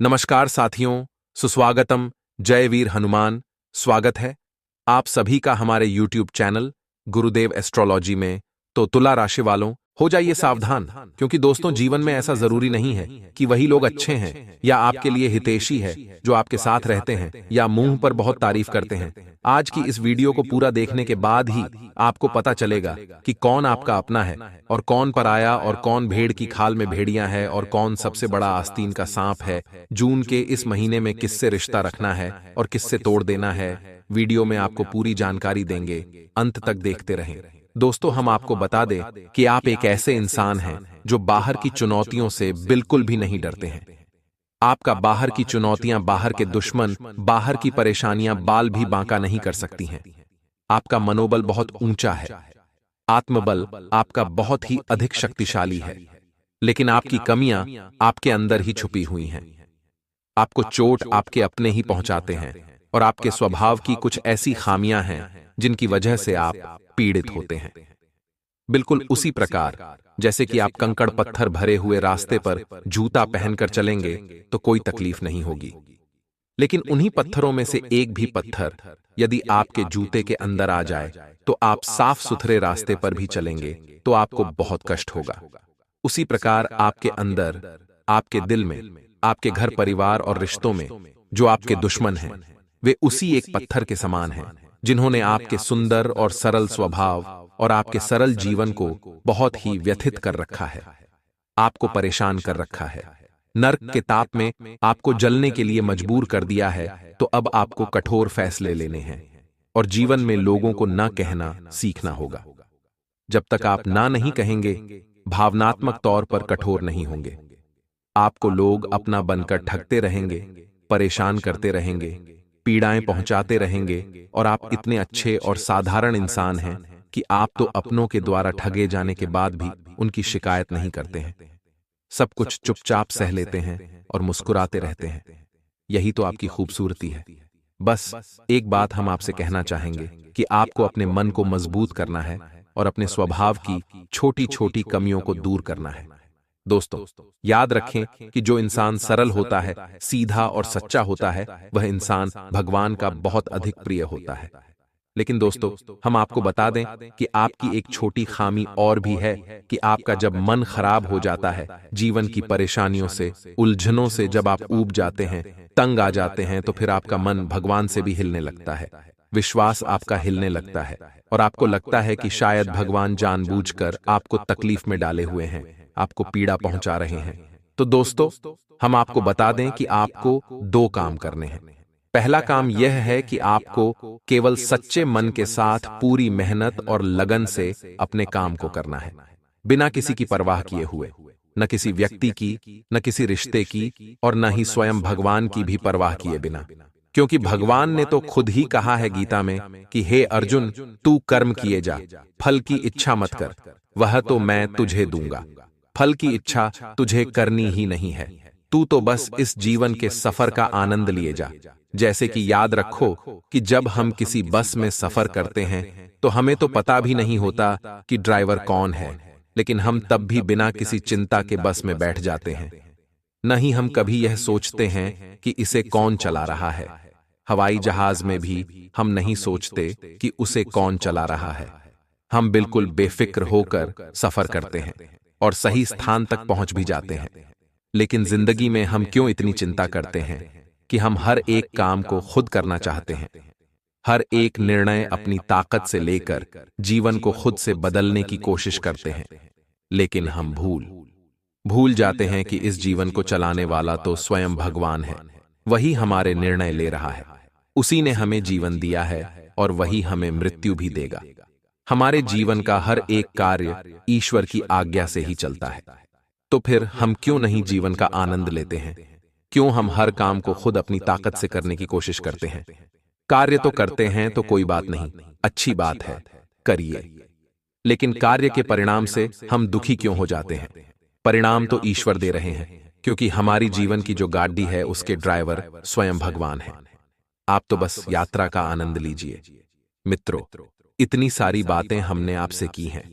नमस्कार साथियों, सुस्वागतम। जय वीर हनुमान। स्वागत है आप सभी का हमारे YouTube चैनल गुरुदेव एस्ट्रोलॉजी में। तो तुला राशि वालों, हो जाइए सावधान, क्योंकि दोस्तों जीवन में ऐसा जरूरी नहीं है कि वही लोग अच्छे हैं या आपके लिए हितैषी है जो आपके साथ रहते हैं या मुंह पर बहुत तारीफ करते हैं। आज की इस वीडियो को पूरा देखने के बाद ही आपको पता चलेगा कि कौन आपका अपना है और कौन पराया, और कौन भेड़ की खाल में भेड़िया है और कौन सबसे बड़ा आस्तीन का सांप है। जून के इस महीने में किससे रिश्ता रखना है और किससे तोड़ देना है, वीडियो में आपको पूरी जानकारी देंगे। अंत तक देखते रहें। दोस्तों, हम आपको बता दें कि आप एक ऐसे इंसान हैं जो बाहर की चुनौतियों से बिल्कुल भी नहीं डरते हैं। आपका बाहर की चुनौतियां, बाहर के दुश्मन, बाहर की परेशानियां बाल भी बांका नहीं कर सकती हैं। आपका मनोबल बहुत ऊंचा है, आत्मबल आपका बहुत ही अधिक शक्तिशाली है, लेकिन आपकी कमियां आपके अंदर ही छुपी हुई हैं। आपको चोट आपके अपने ही पहुंचाते हैं और आपके स्वभाव की कुछ ऐसी खामियां हैं जिनकी वजह से आप पीड़ित होते हैं। बिल्कुल उसी प्रकार जैसे कि आप कंकड़ पत्थर भरे हुए रास्ते पर जूता पहनकर चलेंगे तो कोई तकलीफ नहीं होगी, लेकिन उन्हीं पत्थरों में से एक भी पत्थर यदि आपके जूते के अंदर आ जाए तो आप साफ सुथरे रास्ते पर भी चलेंगे तो आपको बहुत कष्ट होगा। उसी प्रकार आपके अंदर, आपके दिल में, आपके घर परिवार और रिश्तों में जो आपके दुश्मन हैं, वे उसी एक पत्थर के समान हैं जिन्होंने आपके सुंदर और सरल स्वभाव और आपके सरल जीवन को बहुत ही व्यथित कर रखा है, आपको परेशान कर रखा है, नर्क के ताप में आपको जलने के लिए मजबूर कर दिया है। तो अब आपको कठोर फैसले लेने हैं और जीवन में लोगों को ना कहना सीखना होगा। जब तक आप ना नहीं कहेंगे, भावनात्मक तौर पर कठोर नहीं होंगे, आपको लोग अपना बनकर ठगते रहेंगे, परेशान करते रहेंगे, पीड़ाएं पहुंचाते रहेंगे, और आप इतने अच्छे और साधारण इंसान हैं कि आप तो अपनों के द्वारा ठगे जाने के बाद भी उनकी शिकायत नहीं करते हैं। सब कुछ चुपचाप सह लेते हैं और मुस्कुराते रहते हैं। यही तो आपकी खूबसूरती है। बस एक बात हम आपसे कहना चाहेंगे कि आपको अपने मन को मजबूत करना है और अपने स्वभाव की छोटी छोटी कमियों को दूर करना है। दोस्तों, याद रखें कि जो इंसान सरल होता है, सीधा और सच्चा होता है, वह इंसान भगवान का बहुत अधिक प्रिय होता है। लेकिन दोस्तों, हम आपको बता दें कि आपकी एक छोटी खामी और भी है कि आपका जब मन खराब हो जाता है, जीवन की परेशानियों से, उलझनों से जब आप ऊब जाते हैं, तंग आ जाते हैं, तो फिर आपका मन भगवान से भी हिलने लगता है, विश्वास आपका हिलने लगता है और आपको लगता है कि शायद भगवान जानबूझकर आपको तकलीफ में डाले हुए हैं, आपको पीड़ा पहुंचा रहे हैं। तो दोस्तों, हम आपको बता दें कि आपको दो काम करने हैं। पहला काम यह है कि आपको केवल सच्चे मन के साथ पूरी मेहनत और लगन से अपने काम को करना है, बिना किसी की परवाह किए हुए, न किसी व्यक्ति की, न किसी रिश्ते की, और न ही स्वयं भगवान की भी परवाह किए बिना। क्योंकि भगवान ने तो खुद ही कहा है गीता में कि हे अर्जुन, तू कर्म किए जा, फल की इच्छा मत कर, वह तो मैं तुझे दूंगा। फल की इच्छा तुझे करनी ही नहीं है, तू तो बस इस जीवन के सफर का आनंद लिए जा। जैसे कि याद रखो कि जब हम किसी बस में सफर करते हैं तो हमें तो पता भी नहीं होता कि ड्राइवर कौन है, लेकिन हम तब भी बिना किसी चिंता के बस में बैठ जाते हैं। न ही हम कभी यह सोचते हैं कि इसे कौन चला रहा है। हवाई जहाज में भी हम नहीं सोचते कि उसे कौन चला रहा है। हम बिल्कुल बेफिक्र होकर सफर करते हैं और सही स्थान तक पहुंच भी जाते हैं। लेकिन जिंदगी में हम क्यों इतनी चिंता करते हैं कि हम हर एक काम को खुद करना चाहते हैं, हर एक निर्णय अपनी ताकत से लेकर जीवन को खुद से बदलने की कोशिश करते हैं, लेकिन हम भूल जाते हैं कि इस जीवन को चलाने वाला तो स्वयं भगवान है। वही हमारे निर्णय ले रहा है, उसी ने हमें जीवन दिया है और वही हमें मृत्यु भी देगा। हमारे जीवन का हर एक कार्य ईश्वर की आज्ञा से ही चलता है। तो फिर हम क्यों नहीं जीवन का आनंद लेते हैं? क्यों हम हर काम को खुद अपनी ताकत से करने की कोशिश करते हैं? कार्य तो करते हैं तो कोई बात नहीं, अच्छी बात है, करिए, लेकिन कार्य के परिणाम से हम दुखी क्यों हो जाते हैं? परिणाम तो ईश्वर दे रहे हैं, क्योंकि हमारी जीवन की जो गाड़ी है उसके ड्राइवर स्वयं भगवान है। आप तो बस यात्रा का आनंद लीजिए। मित्रों, इतनी सारी बातें हमने आपसे की हैं,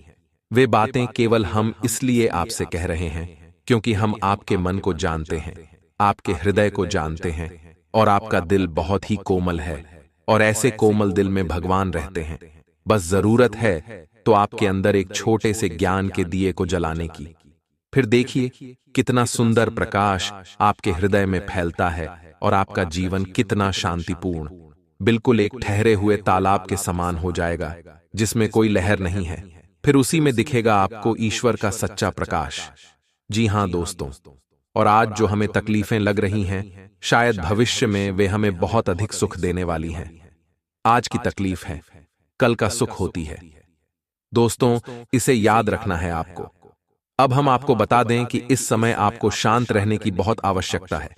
वे बातें केवल हम इसलिए आपसे कह रहे हैं क्योंकि हम आपके मन को जानते हैं, आपके हृदय को जानते हैं और आपका दिल बहुत ही कोमल है और ऐसे कोमल दिल में भगवान रहते हैं। बस जरूरत है तो आपके अंदर एक छोटे से ज्ञान के दिए को जलाने की। फिर देखिए कितना सुंदर प्रकाश आपके हृदय में फैलता है और आपका जीवन कितना शांतिपूर्ण, बिल्कुल एक ठहरे हुए तालाब के समान हो जाएगा जिसमें कोई लहर नहीं है। फिर उसी में दिखेगा आपको ईश्वर का सच्चा प्रकाश। जी हां दोस्तों, और आज जो हमें तकलीफें लग रही हैं, शायद भविष्य में वे हमें बहुत अधिक सुख देने वाली हैं। आज की तकलीफ है, कल का सुख होती है। दोस्तों, इसे याद रखना है आपको। अब हम आपको बता दें कि इस समय आपको शांत रहने की बहुत आवश्यकता है।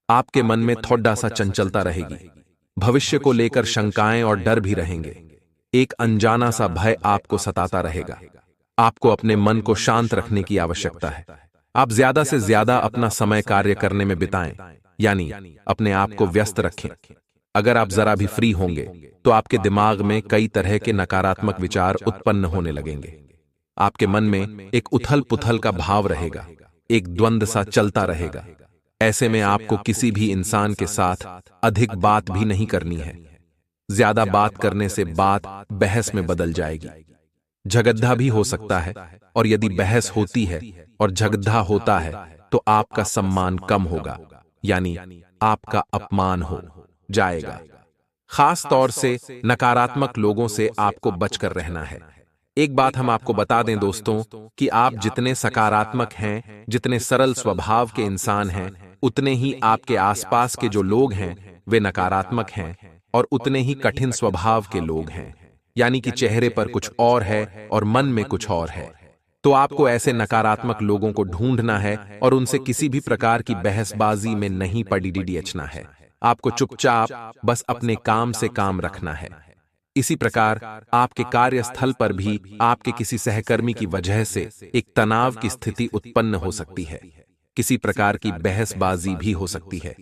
आपके मन में थोड़ा सा चंचलता रहेगी, भविष्य को लेकर शंकाएं और डर भी रहेंगे। एक अनजाना सा भय आपको सताता रहेगा। आपको अपने मन को शांत रखने की आवश्यकता है। आप ज्यादा से ज्यादा अपना समय कार्य करने में बिताएं, यानी अपने आप को व्यस्त रखें। अगर आप जरा भी फ्री होंगे तो आपके दिमाग में कई तरह के नकारात्मक विचार उत्पन्न होने लगेंगे। आपके मन में एक उथल पुथल का भाव रहेगा, एक द्वंद्व सा चलता रहेगा। ऐसे में आपको किसी भी इंसान के साथ अधिक बात भी नहीं करनी है। ज्यादा बात करने से बात बहस में बदल जाएगी। झगड़ा भी हो सकता है, और यदि बहस होती है और झगड़ा होता है तो आपका सम्मान कम होगा, यानी आपका अपमान हो जाएगा। खास तौर से नकारात्मक लोगों से आपको बचकर रहना है। एक बात हम आपको बता दें दोस्तों कि आप जितने सकारात्मक हैं, जितने सरल स्वभाव के इंसान हैं, उतने ही आपके आसपास के जो लोग हैं वे नकारात्मक हैं और उतने ही कठिन स्वभाव के लोग हैं, यानी कि चेहरे पर कुछ और है और मन में कुछ और है। तो आपको ऐसे नकारात्मक लोगों को ढूंढना है और उनसे किसी भी प्रकार की बहसबाजी में नहीं पड़ना है। आपको चुपचाप बस अपने काम से काम रखना है। इसी प्रकार आपके कार्यस्थल पर भी आपके किसी सहकर्मी की वजह से एक तनाव की स्थिति उत्पन्न हो सकती है। किसी प्रकार की बहसबाजी भी हो सकती है।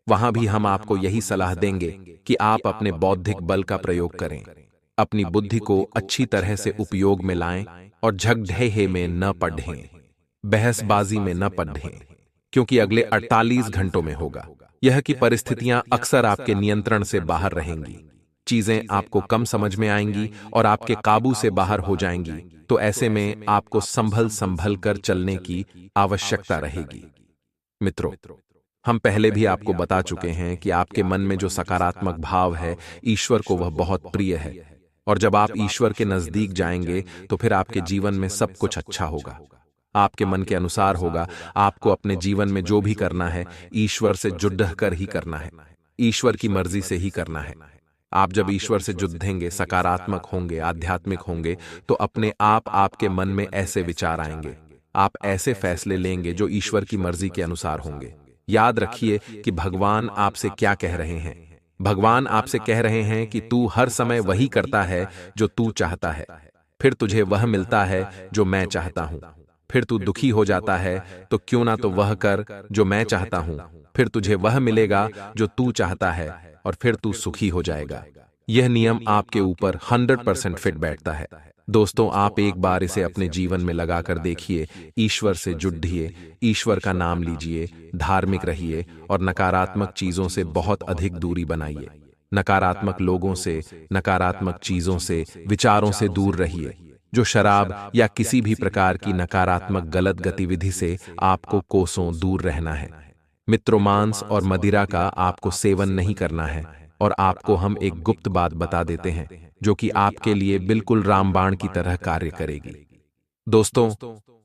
वहां भी हम आपको यही सलाह देंगे कि आप अपने बौद्धिक बल का प्रयोग करें, अपनी बुद्धि को अच्छी तरह से उपयोग में लाएं और झगड़े में न पड़ें, बहसबाजी में न पड़ें, क्योंकि अगले 48 घंटों में होगा यह कि परिस्थितियां अक्सर आपके नियंत्रण से बाहर रहेंगी। चीजें आपको कम समझ में आएंगी और आपके काबू से बाहर हो जाएंगी। तो ऐसे में आपको संभल कर चलने की आवश्यकता रहेगी। मित्रों, हम पहले भी आपको बता चुके हैं कि आपके मन में जो सकारात्मक भाव है, ईश्वर को वह बहुत प्रिय है, और जब आप ईश्वर के नजदीक जाएंगे तो फिर आपके जीवन में सब कुछ अच्छा होगा, आपके मन के अनुसार होगा। आपको अपने जीवन में जो भी करना है ईश्वर से जुड़ कर ही करना है, ईश्वर की मर्जी से ही करना है। आप जब ईश्वर से जुड़ेंगे, सकारात्मक होंगे, आध्यात्मिक होंगे, तो अपने आप आपके मन में ऐसे विचार आएंगे, आप ऐसे फैसले लेंगे जो ईश्वर की मर्जी के अनुसार होंगे। याद रखिए कि भगवान आपसे क्या कह रहे हैं। भगवान आपसे कह रहे हैं कि तू हर समय वही करता है जो तू चाहता है, फिर तुझे वह मिलता है जो मैं चाहता हूं। फिर तू दुखी हो जाता है तो क्यों ना तो वह कर जो मैं चाहता हूं, फिर तुझे वह मिलेगा जो तू चाहता है और फिर तू सुखी हो जाएगा। यह नियम आपके ऊपर 100% फिट बैठता है। दोस्तों, आप एक बार इसे अपने जीवन में लगाकर देखिए। ईश्वर से जुड़िए, ईश्वर का नाम लीजिए, धार्मिक रहिए और नकारात्मक चीजों से बहुत अधिक दूरी बनाइए। नकारात्मक लोगों से, नकारात्मक चीजों से, विचारों से दूर रहिए। जो शराब या किसी भी प्रकार की नकारात्मक गलत गतिविधि से आपको कोसों दूर रहना है। मित्रों, मांस और मदिरा का आपको सेवन नहीं करना है। और आपको हम एक गुप्त बात बता देते हैं जो कि आपके लिए बिल्कुल रामबाण की तरह कार्य करेगी। दोस्तों,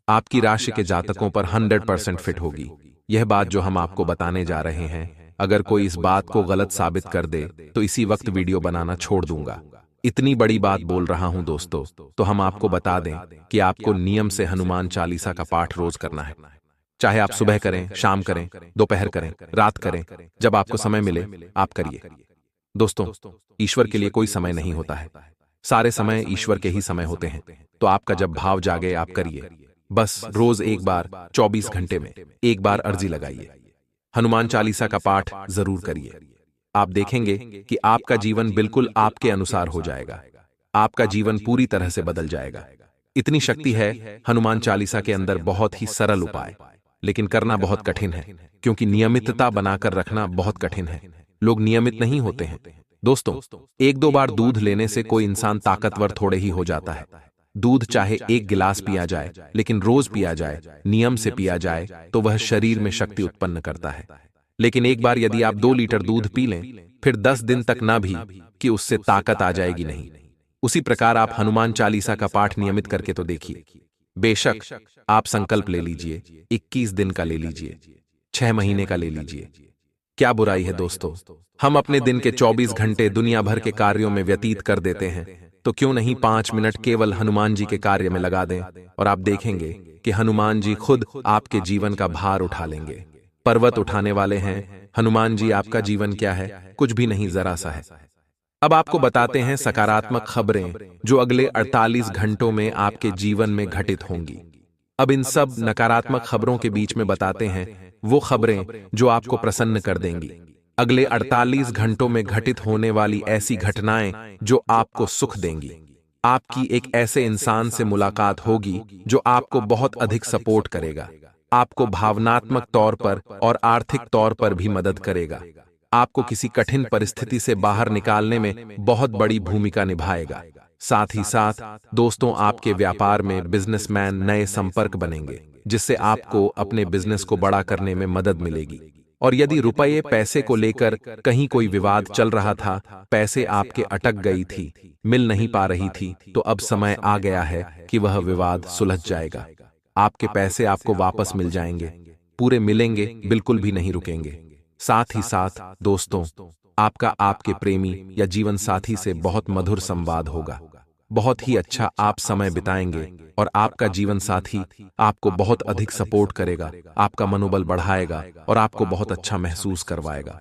आपकी राशि के जातकों पर 100% फिट होगी यह बात जो हम आपको बताने जा रहे हैं। अगर कोई इस बात को गलत साबित कर दे तो इसी वक्त वीडियो बनाना छोड़ दूंगा। इतनी बड़ी बात बोल रहा हूं दोस्तों, तो हम आपको बता दें कि आपको नियम से हनुमान चालीसा का पाठ रोज करना है। चाहे आप सुबह करें, शाम करें, दोपहर करें, रात करें, जब आपको समय मिले आप करिए। दोस्तों, ईश्वर के लिए कोई समय नहीं होता है, सारे समय ईश्वर के ही समय होते हैं। तो आपका जब भाव जागे आप करिए। बस रोज एक बार 24 घंटे में एक बार अर्जी लगाइए, हनुमान चालीसा का पाठ जरूर करिए। आप देखेंगे कि आपका जीवन बिल्कुल आपके अनुसार हो जाएगा, आपका जीवन पूरी तरह से बदल जाएगा। इतनी शक्ति है हनुमान चालीसा के अंदर। बहुत ही सरल उपाय, लेकिन करना बहुत कठिन है, क्योंकि नियमितता बनाकर रखना बहुत कठिन है। लोग नियमित नहीं होते हैं। दोस्तों, एक दो बार दूध लेने से कोई इंसान ताकतवर थोड़े ही हो जाता है। दूध चाहे एक गिलास पिया जाए, लेकिन रोज पिया जाए, नियम से पिया जाए, तो वह शरीर में शक्ति उत्पन्न करता है। लेकिन एक बार यदि आप 2 लीटर दूध पी लें, फिर 10 दिन तक ना भी कि उससे ताकत आ जाएगी नहीं। उसी प्रकार आप हनुमान चालीसा का पाठ नियमित करके तो देखिए। बेशक आप संकल्प ले लीजिए, 21 दिन का ले लीजिए, 6 महीने का ले लीजिए। क्या बुराई है दोस्तों? हम अपने दिन के 24 घंटे दुनिया भर के कार्यों में व्यतीत कर देते हैं, तो क्यों नहीं 5 मिनट केवल हनुमान जी के कार्य में लगा दें, और आप देखेंगे कि हनुमान जी खुद आपके जीवन का भार उठा लेंगे। पर्वत उठाने वाले हैं हनुमान जी। आपका जीवन क्या है? कुछ भी नहीं, जरा सा है। अब आपको बताते हैं सकारात्मक खबरें जो अगले 48 घंटों में आपके जीवन में घटित होंगी। अब इन सब नकारात्मक खबरों के बीच में बताते हैं वो खबरें जो आपको प्रसन्न कर देंगी। अगले 48 घंटों में घटित होने वाली ऐसी घटनाएं जो आपको सुख देंगी। आपकी एक ऐसे इंसान से मुलाकात होगी जो आपको बहुत अधिक सपोर्ट करेगा, आपको भावनात्मक तौर पर और आर्थिक तौर पर भी मदद करेगा, आपको किसी कठिन परिस्थिति से बाहर निकालने में बहुत बड़ी भूमिका निभाएगा। साथ ही साथ दोस्तों, आपके व्यापार में बिजनेसमैन नए संपर्क बनेंगे, जिससे आपको अपने बिजनेस को बड़ा करने में मदद मिलेगी। और यदि रुपये पैसे को लेकर कहीं कोई विवाद चल रहा था, पैसे आपके अटक गई थी, मिल नहीं पा रही थी, तो अब समय आ गया है कि वह विवाद सुलझ जाएगा। आपके पैसे आपको वापस मिल जाएंगे, पूरे मिलेंगे, बिल्कुल भी नहीं रुकेंगे। साथ ही साथ दोस्तों, आपका आपके प्रेमी या जीवन साथी से बहुत मधुर संवाद होगा। बहुत ही अच्छा आप समय बिताएंगे और आपका जीवन साथी आपको बहुत अधिक सपोर्ट करेगा, आपका मनोबल बढ़ाएगा और आपको बहुत अच्छा महसूस करवाएगा।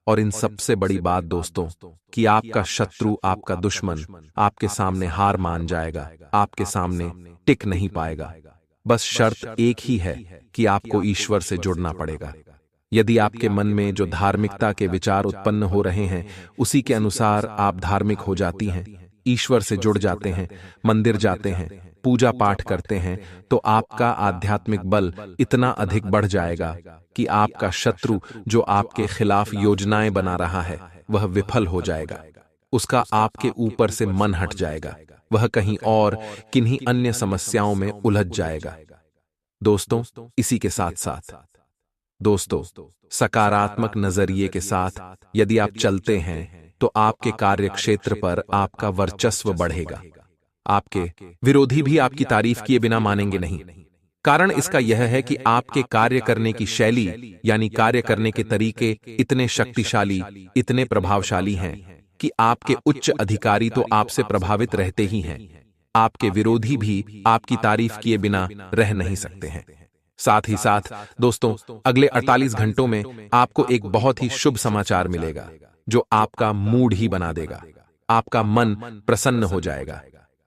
और इन सबसे बड़ी बात दोस्तों, कि आपका शत्रु, आपका दुश्मन आपके सामने हार मान जाएगा, आपके सामने टिक नहीं पाएगा। बस शर्त एक ही है कि आपको ईश्वर से जुड़ना पड़ेगा। यदि आपके मन में जो धार्मिकता के विचार उत्पन्न हो रहे हैं, उसी के अनुसार आप धार्मिक हो जाती हैं, ईश्वर से जुड़ जाते हैं, मंदिर जाते हैं, पूजा पाठ करते हैं, तो आपका आध्यात्मिक बल इतना अधिक बढ़ जाएगा कि आपका शत्रु जो आपके खिलाफ योजनाएं बना रहा है, वह विफल हो जाएगा। उसका आपके ऊपर से मन हट जाएगा, वह कहीं और किन्हीं अन्य समस्याओं में उलझ जाएगा। दोस्तों, इसी के साथ साथ दोस्तों, सकारात्मक नजरिए के साथ यदि आप चलते हैं, तो आपके कार्य क्षेत्र पर आपका वर्चस्व बढ़ेगा। आपके विरोधी भी आपकी तारीफ किए बिना मानेंगे नहीं। कारण इसका यह है कि आपके कार्य करने की शैली यानी कार्य करने के तरीके इतने शक्तिशाली, इतने प्रभावशाली हैं कि आपके उच्च अधिकारी तो आपसे प्रभावित रहते ही हैं, आपके विरोधी भी आपकी तारीफ किए बिना रह नहीं सकते हैं। साथ ही साथ दोस्तों, अगले 48 घंटों में आपको एक बहुत ही शुभ समाचार मिलेगा जो आपका मूड ही बना देगा, आपका मन प्रसन्न हो जाएगा।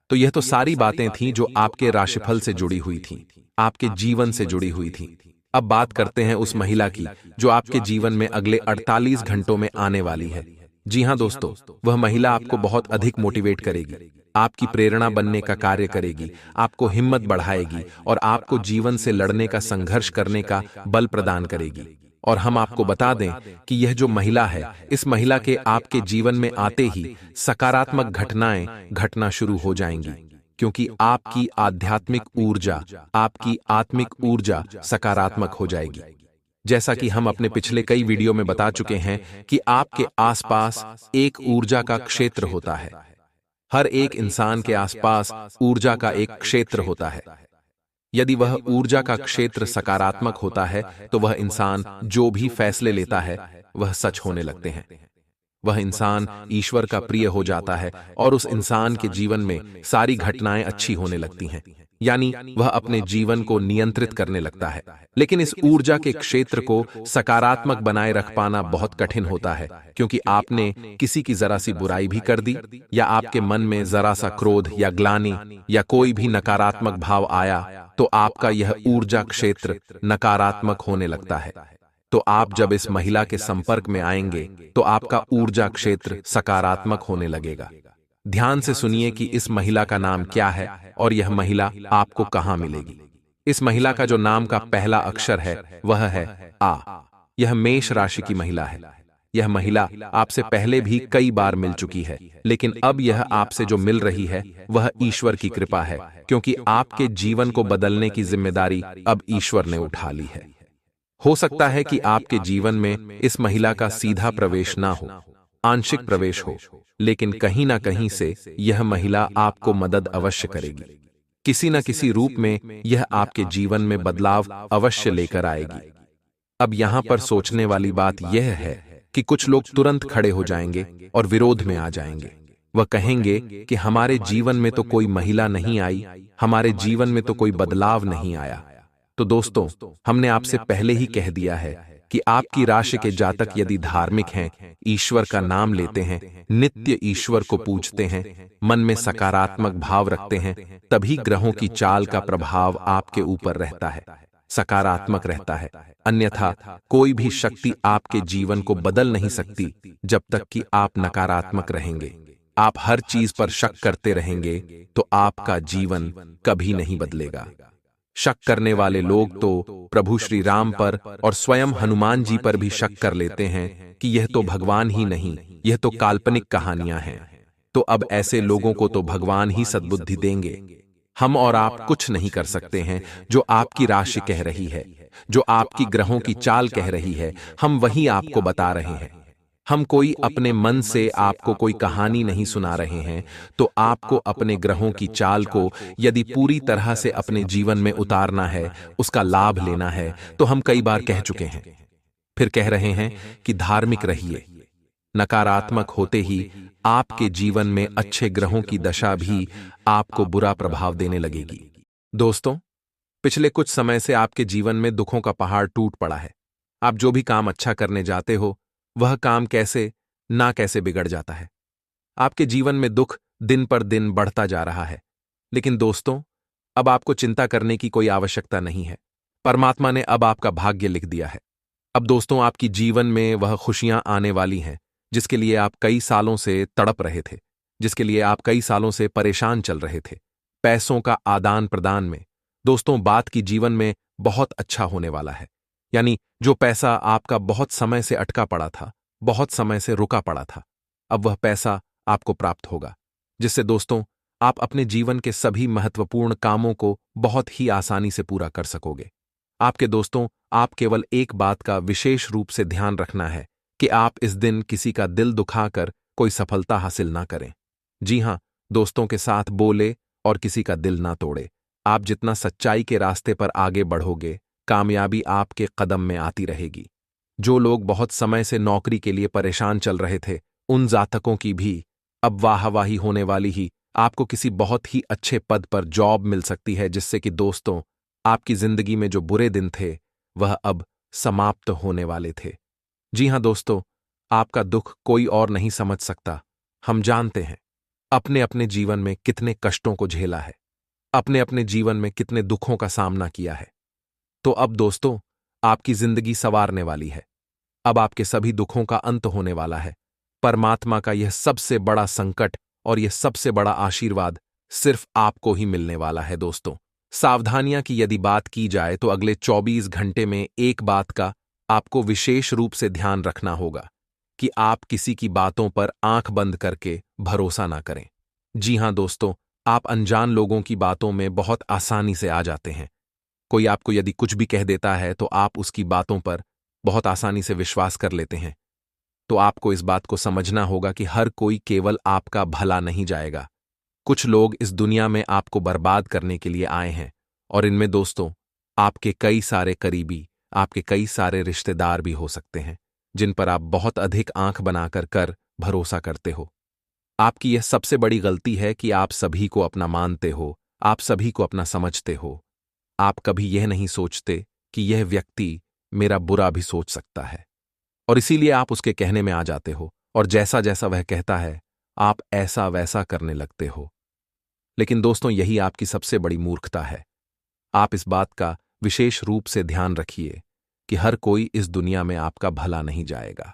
तो यह तो सारी बातें थीं जो आपके राशिफल से जुड़ी हुई थीं, आपके जीवन से जुड़ी हुई थीं। अब बात करते हैं उस महिला की जो आपके जीवन में अगले 48 घंटों में आने वाली है। जी हां दोस्तों, वह महिला आपको बहुत अधिक मोटिवेट करेगी, आपकी प्रेरणा बनने का कार्य करेगी, आपको हिम्मत बढ़ाएगी और आपको जीवन से लड़ने का, संघर्ष करने का बल प्रदान करेगी। और हम आपको बता दें कि यह जो महिला है, इस महिला के आपके जीवन में आते ही सकारात्मक घटनाएं घटना शुरू हो जाएंगी, क्योंकि आपकी आध्यात्मिक ऊर्जा, आपकी आत्मिक ऊर्जा सकारात्मक हो जाएगी। जैसा कि हम अपने पिछले कई वीडियो में बता चुके हैं कि आपके आसपास एक ऊर्जा का क्षेत्र होता है। हर एक इंसान के आसपास ऊर्जा का एक क्षेत्र होता है। यदि वह ऊर्जा का क्षेत्र सकारात्मक होता है, तो वह इंसान जो भी फैसले लेता है वह सच होने लगते हैं। वह इंसान ईश्वर का प्रिय हो जाता है और उस इंसान के जीवन में सारी घटनाएं अच्छी होने लगती हैं, यानी वह अपने जीवन को नियंत्रित करने लगता है। लेकिन इस ऊर्जा के क्षेत्र को सकारात्मक बनाए रख पाना बहुत कठिन होता है, क्योंकि आपने किसी की जरा सी बुराई भी कर दी या आपके मन में जरा सा क्रोध या ग्लानि या कोई भी नकारात्मक भाव आया, तो आपका यह ऊर्जा क्षेत्र नकारात्मक होने लगता है। तो आप जब इस महिला के संपर्क में आएंगे, तो आपका ऊर्जा क्षेत्र सकारात्मक होने लगेगा। ध्यान से सुनिए कि इस महिला का नाम क्या है और यह महिला आपको कहां मिलेगी। इस महिला का जो नाम का पहला अक्षर है वह है आ। यह मेष राशि की महिला है। यह महिला आपसे पहले भी कई बार मिल चुकी है, लेकिन अब यह आपसे जो मिल रही है वह ईश्वर की कृपा है, क्योंकि आपके जीवन को बदलने की जिम्मेदारी अब ईश्वर ने उठा ली है। हो सकता है कि आपके जीवन में इस महिला का सीधा प्रवेश ना हो, आंशिक प्रवेश हो, लेकिन कहीं ना कहीं से यह महिला आपको मदद अवश्य करेगी। किसी न किसी रूप में यह आपके जीवन में बदलाव अवश्य लेकर आएगी। अब यहां पर सोचने वाली बात यह है कि कुछ लोग तुरंत खड़े हो जाएंगे और विरोध में आ जाएंगे। वह कहेंगे कि हमारे जीवन में तो कोई महिला नहीं आई, हमारे जीवन में तो कोई बदलाव नहीं आया। तो दोस्तों, हमने आपसे पहले ही कह दिया है कि आपकी राशि के जातक यदि धार्मिक हैं, ईश्वर का नाम लेते हैं, नित्य ईश्वर को पूजते हैं, मन में सकारात्मक भाव रखते हैं, तभी ग्रहों की चाल का प्रभाव आपके ऊपर रहता है, सकारात्मक रहता है। अन्यथा कोई भी शक्ति आपके जीवन को बदल नहीं सकती जब तक कि आप नकारात्मक रहेंगे। आप हर चीज पर शक करते रहेंगे तो आपका जीवन कभी नहीं बदलेगा। शक करने वाले लोग तो प्रभु श्री राम पर और स्वयं हनुमान जी पर भी शक कर लेते हैं कि यह तो भगवान ही नहीं, यह तो काल्पनिक कहानियां हैं। तो अब ऐसे लोगों को तो भगवान ही सद्बुद्धि देंगे। हम और आप कुछ नहीं कर सकते हैं। जो आपकी राशि कह रही है, जो आपकी ग्रहों की चाल कह रही है, हम वही आपको बता रहे हैं। हम कोई अपने मन से आपको कोई कहानी नहीं सुना रहे हैं। तो आपको अपने ग्रहों की चाल को यदि पूरी तरह से अपने जीवन में उतारना है, उसका लाभ लेना है, तो हम कई बार कह चुके हैं, फिर कह रहे हैं कि धार्मिक रहिए। नकारात्मक होते ही आपके जीवन में अच्छे ग्रहों की दशा भी आपको बुरा प्रभाव देने लगेगी। दोस्तों, पिछले कुछ समय से आपके जीवन में दुखों का पहाड़ टूट पड़ा है। आप जो भी काम अच्छा करने जाते हो, वह काम कैसे ना कैसे बिगड़ जाता है। आपके जीवन में दुख दिन पर दिन बढ़ता जा रहा है। लेकिन दोस्तों, अब आपको चिंता करने की कोई आवश्यकता नहीं है। परमात्मा ने अब आपका भाग्य लिख दिया है। अब दोस्तों, आपकी जीवन में वह खुशियां आने वाली हैं जिसके लिए आप कई सालों से तड़प रहे थे, जिसके लिए आप कई सालों से परेशान चल रहे थे। पैसों का आदान प्रदान में दोस्तों बात की जीवन में बहुत अच्छा होने वाला है। यानी जो पैसा आपका बहुत समय से अटका पड़ा था, बहुत समय से रुका पड़ा था, अब वह पैसा आपको प्राप्त होगा, जिससे दोस्तों आप अपने जीवन के सभी महत्वपूर्ण कामों को बहुत ही आसानी से पूरा कर सकोगे। आपके दोस्तों, आप केवल एक बात का विशेष रूप से ध्यान रखना है कि आप इस दिन किसी का दिल दुखाकर कोई सफलता हासिल ना करें। जी हां, दोस्तों के साथ बोले और किसी का दिल ना तोड़े। आप जितना सच्चाई के रास्ते पर आगे बढ़ोगे, कामयाबी आपके कदम में आती रहेगी। जो लोग बहुत समय से नौकरी के लिए परेशान चल रहे थे, उन जातकों की भी अब वाहवाही होने वाली ही। आपको किसी बहुत ही अच्छे पद पर जॉब मिल सकती है, जिससे कि दोस्तों आपकी जिंदगी में जो बुरे दिन थे वह अब समाप्त होने वाले थे। जी हां दोस्तों, आपका दुख कोई और नहीं समझ सकता। हम जानते हैं अपने अपने जीवन में कितने कष्टों को झेला है, अपने अपने जीवन में कितने दुखों का सामना किया है। तो अब दोस्तों आपकी जिंदगी संवारने वाली है। अब आपके सभी दुखों का अंत होने वाला है। परमात्मा का यह सबसे बड़ा संकट और यह सबसे बड़ा आशीर्वाद सिर्फ आपको ही मिलने वाला है। दोस्तों, सावधानियां की यदि बात की जाए तो अगले 24 घंटे में एक बात का आपको विशेष रूप से ध्यान रखना होगा कि आप किसी की बातों पर आंख बंद करके भरोसा ना करें। जी हां दोस्तों, आप अनजान लोगों की बातों में बहुत आसानी से आ जाते हैं। कोई आपको यदि कुछ भी कह देता है तो आप उसकी बातों पर बहुत आसानी से विश्वास कर लेते हैं। तो आपको इस बात को समझना होगा कि हर कोई केवल आपका भला नहीं जाएगा। कुछ लोग इस दुनिया में आपको बर्बाद करने के लिए आए हैं, और इनमें दोस्तों आपके कई सारे करीबी, आपके कई सारे रिश्तेदार भी हो सकते हैं, जिन पर आप बहुत अधिक आंख बनाकर भरोसा करते हो। आपकी यह सबसे बड़ी गलती है कि आप सभी को अपना मानते हो, आप सभी को अपना समझते हो। आप कभी यह नहीं सोचते कि यह व्यक्ति मेरा बुरा भी सोच सकता है, और इसीलिए आप उसके कहने में आ जाते हो, और जैसा जैसा वह कहता है आप ऐसा वैसा करने लगते हो। लेकिन दोस्तों, यही आपकी सबसे बड़ी मूर्खता है। आप इस बात का विशेष रूप से ध्यान रखिए कि हर कोई इस दुनिया में आपका भला नहीं जाएगा।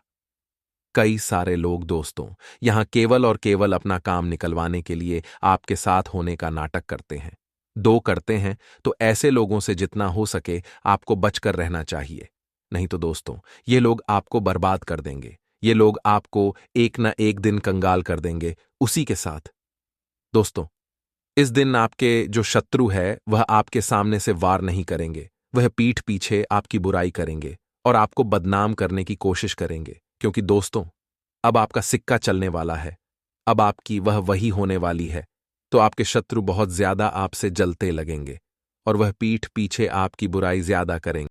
कई सारे लोग दोस्तों यहां केवल और केवल अपना काम निकलवाने के लिए आपके साथ होने का नाटक करते हैं। दो करते हैं तो ऐसे लोगों से जितना हो सके आपको बचकर रहना चाहिए। नहीं तो दोस्तों, ये लोग आपको बर्बाद कर देंगे। ये लोग आपको एक ना एक दिन कंगाल कर देंगे उसी के साथ। दोस्तों, इस दिन आपके जो शत्रु है वह आपके सामने से वार नहीं करेंगे। वह पीठ पीछे आपकी बुराई करेंगे और आपको बदनाम करने की कोशिश करेंगे, क्योंकि दोस्तों, अब आपका सिक्का चलने वाला है। अब आपकी वह वही होने वाली है। तो आपके शत्रु बहुत ज्यादा आपसे जलते लगेंगे और वह पीठ पीछे आपकी बुराई ज्यादा करेंगे।